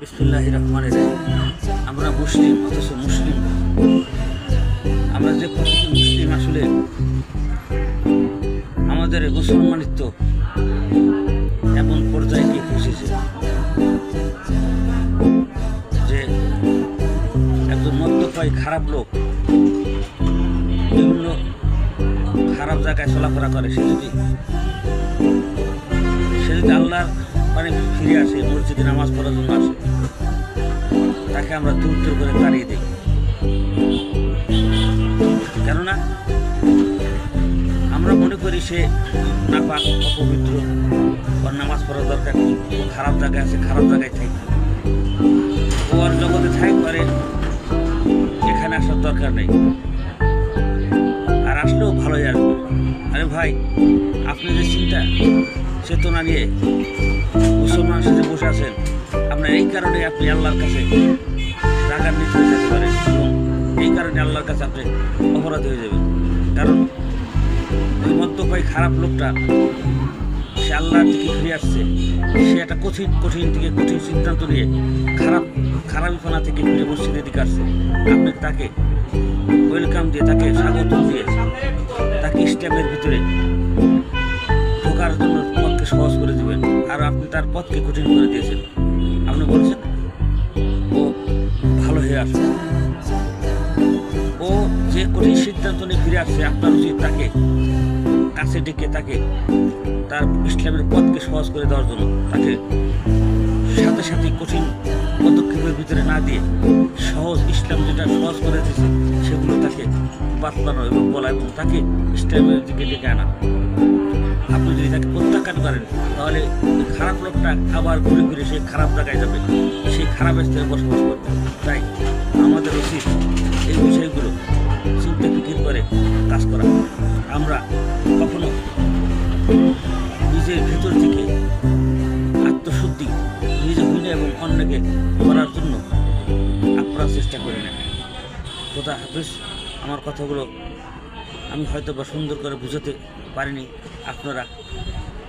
বিসমিল্লাহির রহমানির রহিম। আমরা মুসলিম, অথচ মুসলিম আমরা যে প্রকৃত মুসলিম, আসলে আমাদের মুসলমানিত্ব এমন পর্যায়ে গিয়ে পৌঁছেছে যে একজন মদ্যপায়ী খারাপ লোক বিভিন্ন খারাপ জায়গায় চলাফেরা করে, সে যদি আল্লাহর মানে ফিরে আসে, মসজিদে নামাজ পড়ার জন্য আসে, তাকে আমরা দূর দূর করে তাড়িয়ে দিই। কেননা আমরা মনে করি সে নাপাক, অপবিত্র, ওর নামাজ পড়ার দরকার নেই, ও খারাপ জায়গায় আছে, খারাপ জায়গায় থাকি, ওর জগতে থাক পারে, এখানে আসার দরকার নেই, আর আসলেও ভালোই আসবে। আরে ভাই, আপনি যে চিন্তা চেতনা নিয়ে মুসলমান সাথে বসে আছেন, আপনার এই কারণে আপনি আল্লাহর কাছে রাগান্বিত হয়ে যেতে পারেন এবং এই কারণে আল্লাহর কাছে আপনি অপরাধী হয়ে যাবেন। কারণ ওই মদ্যপায়ী খারাপ লোকটা সে আল্লাহর দিকে ফিরে আসছে, সে একটা কঠিন থেকে কঠিন সিদ্ধান্ত নিয়ে খারাপিপনা থেকে ফিরে মসজিদের দিকে আসছে। আপনি তাকে ওয়েলকাম দিয়ে, তাকে স্বাগত দিয়ে, তাকে ইসলামের ভিতরে ঢোকার জন্য পথকে সহজ করে দেবেন, আর আপনি তার পথকে কঠিন করে দিয়েছেন। আপনি বলছেন ও ভালো হয়ে আসবে, ও যে কঠিন সিদ্ধান্ত নিয়ে ফিরে আসছে, আপনার উচিত তাকে কাছে ডেকে তাকে তার ইসলামের পথকে সহজ করে দেওয়ার জন্য তাকে সাথে সাথে কঠিন পদক্ষেপের ভিতরে না দিয়ে সহজ ইসলাম যেটা সহজ করে দিয়েছে সেগুলো তাকে বাতলানো এবং বলা এবং তাকে ইসলামের দিকে ডেকে আনা। আপনি যদি তাকে প্রত্যাখ্যান করেন, তাহলে খারাপ লোকটা আবার ঘুরে ফিরে সেই খারাপ জায়গায় যাবে, সেই খারাপ স্থানে বসবাস করবে। তাই আমাদের উচিত এই বিষয়গুলো চিন্তা ফিকির করে কাজ করা। আমরা কখনো নিজের ভেতর থেকে আত্মশুদ্ধি নিজে হইলে এবং অন্যকে করার জন্য আপনারা চেষ্টা করি না। খোদা হাফেজ। আমার কথাগুলো আমি হয়তো বা সুন্দর করে বুঝাতে পারিনি, আপনারা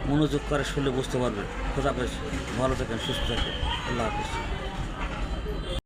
মনোযোগ করে শুনলে বুঝতে পারবেন। খোদা হাফেজ, ভালো থাকেন, সুস্থ থাকেন, আল্লাহ হাফেজ।